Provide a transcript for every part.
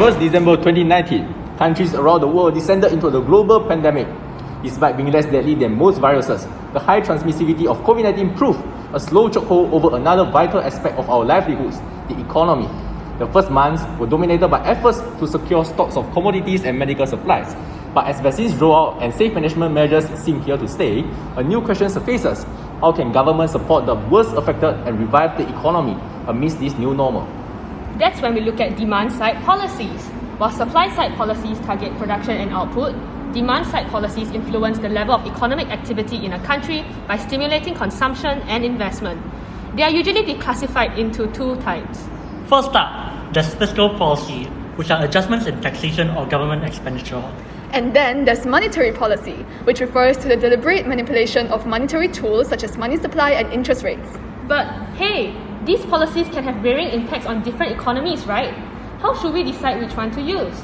31st December 2019, countries around the world descended into the global pandemic. Despite being less deadly than most viruses, the high transmissivity of COVID-19 proved a slow chokehold over another vital aspect of our livelihoods, the economy. The first months were dominated by efforts to secure stocks of commodities and medical supplies. But as vaccines roll out and safe management measures seem here to stay, a new question surfaces. How can government support the worst affected and revive the economy amidst this new normal? That's when we look at demand-side policies. While supply-side policies target production and output, demand-side policies influence the level of economic activity in a country by stimulating consumption and investment. They are usually declassified into two types. First up, there's fiscal policy, which are adjustments in taxation or government expenditure. And then there's monetary policy, which refers to the deliberate manipulation of monetary tools such as money supply and interest rates. But hey, these policies can have varying impacts on different economies, right? How should we decide which one to use?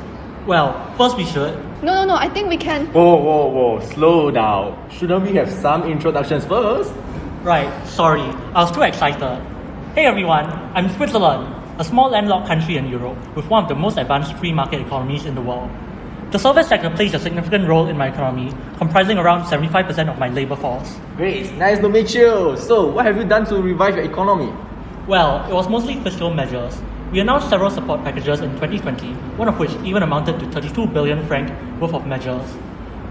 Well, first we should. No, I think we can. Whoa, slow down. Shouldn't we have some introductions first? Right, sorry, I was too excited. Hey everyone, I'm Switzerland, a small landlocked country in Europe with one of the most advanced free market economies in the world. The service sector plays a significant role in my economy, comprising around 75% of my labour force. Great, nice to meet you. So, what have you done to revive your economy? Well, it was mostly fiscal measures. We announced several support packages in 2020, one of which even amounted to 32 billion franc worth of measures.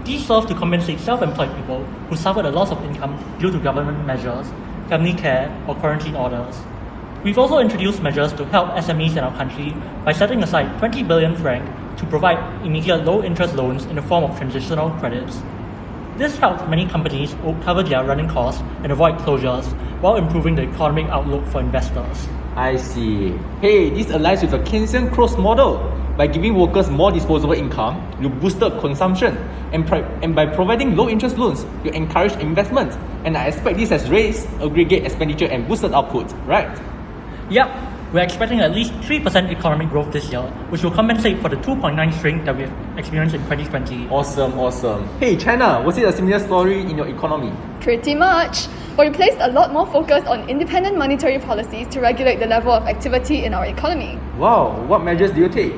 These serve to compensate self-employed people who suffered a loss of income due to government measures, family care, or quarantine orders. We've also introduced measures to help SMEs in our country by setting aside 20 billion franc to provide immediate low-interest loans in the form of transitional credits. This helped many companies cover their running costs and avoid closures while improving the economic outlook for investors. I see. Hey, this aligns with the Keynesian Cross model. By giving workers more disposable income, you boosted consumption, and by providing low-interest loans, you encourage investment. And I expect this has raised aggregate expenditure and boosted output, right? Yep, we're expecting at least 3% economic growth this year, which will compensate for the 2.9 shrink that we've experienced in 2020. Awesome. Hey, China, was it a similar story in your economy? Pretty much. But we placed a lot more focus on independent monetary policies to regulate the level of activity in our economy. Wow, what measures do you take?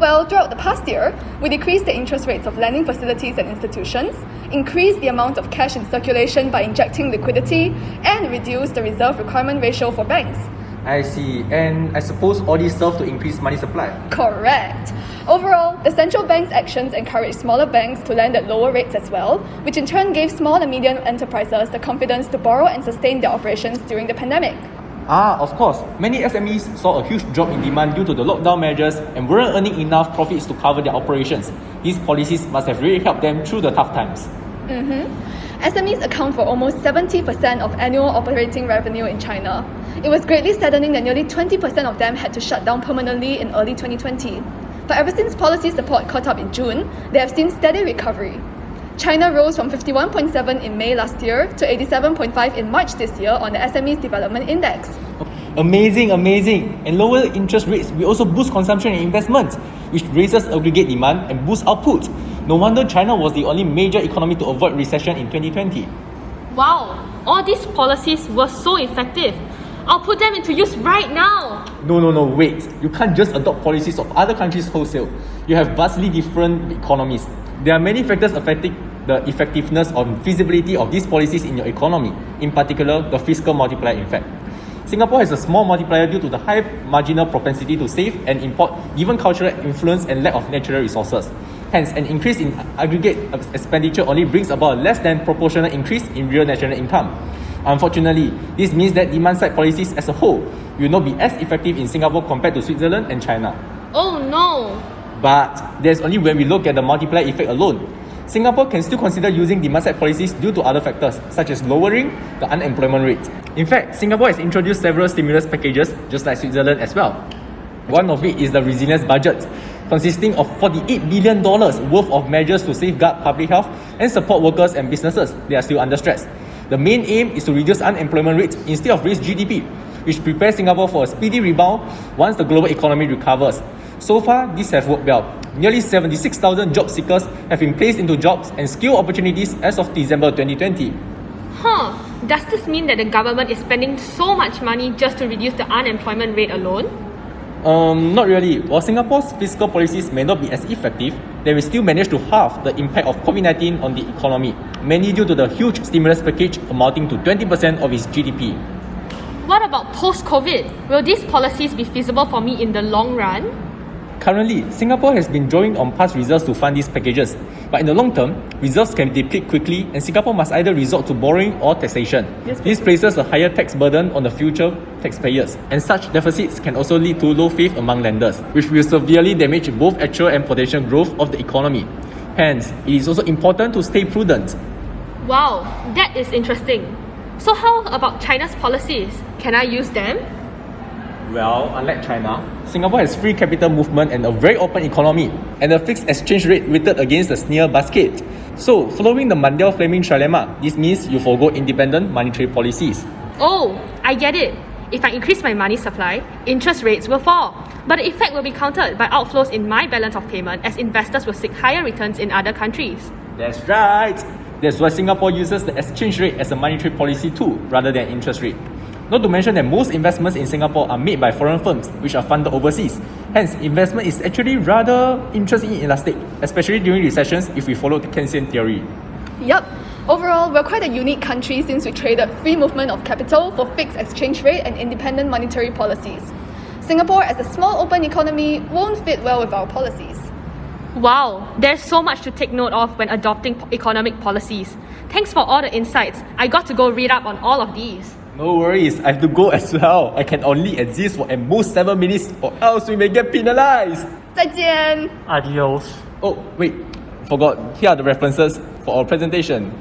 Well, throughout the past year, we decreased the interest rates of lending facilities and institutions, increased the amount of cash in circulation by injecting liquidity, and reduced the reserve requirement ratio for banks. I see. And I suppose all these serve to increase money supply. Correct. Overall, the central bank's actions encouraged smaller banks to lend at lower rates as well, which in turn gave small and medium enterprises the confidence to borrow and sustain their operations during the pandemic. Of course. Many SMEs saw a huge drop in demand due to the lockdown measures and weren't earning enough profits to cover their operations. These policies must have really helped them through the tough times. SMEs account for almost 70% of annual operating revenue in China. It was greatly saddening that nearly 20% of them had to shut down permanently in early 2020. But ever since policy support caught up in June, they have seen steady recovery. China rose from 51.7 in May last year to 87.5 in March this year on the SMEs Development Index. Amazing. And lower interest rates will also boost consumption and investment, which raises aggregate demand and boosts output. No wonder China was the only major economy to avoid recession in 2020. Wow, all these policies were so effective. I'll put them into use right now. No, wait. You can't just adopt policies of other countries wholesale. You have vastly different economies. There are many factors affecting the effectiveness or feasibility of these policies in your economy, in particular, the fiscal multiplier effect. Singapore has a small multiplier due to the high marginal propensity to save and import given cultural influence and lack of natural resources. Hence, an increase in aggregate expenditure only brings about a less than proportional increase in real national income. Unfortunately, this means that demand-side policies as a whole will not be as effective in Singapore compared to Switzerland and China. Oh no! But that's only when we look at the multiplier effect alone. Singapore can still consider using demand-side policies due to other factors, such as lowering the unemployment rate. In fact, Singapore has introduced several stimulus packages, just like Switzerland as well. One of it is the resilience budget, consisting of $48 billion worth of measures to safeguard public health and support workers and businesses that are still under stress. The main aim is to reduce unemployment rates instead of raise GDP, which prepares Singapore for a speedy rebound once the global economy recovers. So far, this has worked well. Nearly 76,000 job seekers have been placed into jobs and skill opportunities as of December 2020. Does this mean that the government is spending so much money just to reduce the unemployment rate alone? Not really. While Singapore's fiscal policies may not be as effective, they will still manage to halve the impact of COVID-19 on the economy, mainly due to the huge stimulus package amounting to 20% of its GDP. What about post-COVID? Will these policies be feasible for me in the long run? Currently, Singapore has been drawing on past reserves to fund these packages, but in the long term, reserves can deplete quickly and Singapore must either resort to borrowing or taxation. This places a higher tax burden on the future taxpayers, and such deficits can also lead to low faith among lenders, which will severely damage both actual and potential growth of the economy. Hence, it is also important to stay prudent. Wow, that is interesting. So how about China's policies? Can I use them? Well, unlike China, Singapore has free capital movement and a very open economy, and a fixed exchange rate weighted against the sneer basket. So, following the Mandel-Fleming trilemma, this means you forgo independent monetary policies. Oh, I get it. If I increase my money supply, interest rates will fall. But the effect will be countered by outflows in my balance of payment as investors will seek higher returns in other countries. That's right. That's why Singapore uses the exchange rate as a monetary policy tool rather than interest rate. Not to mention that most investments in Singapore are made by foreign firms which are funded overseas. Hence, investment is actually rather interest inelastic, especially during recessions if we follow the Keynesian theory. Yup. Overall, we're quite a unique country since we traded free movement of capital for fixed exchange rate and independent monetary policies. Singapore, as a small open economy, won't fit well with our policies. Wow, there's so much to take note of when adopting economic policies. Thanks for all the insights. I got to go read up on all of these. No worries, I have to go as well. I can only exist for at most 7 minutes or else we may get penalized. 再见! Adios. Oh, wait, forgot. Here are the references for our presentation.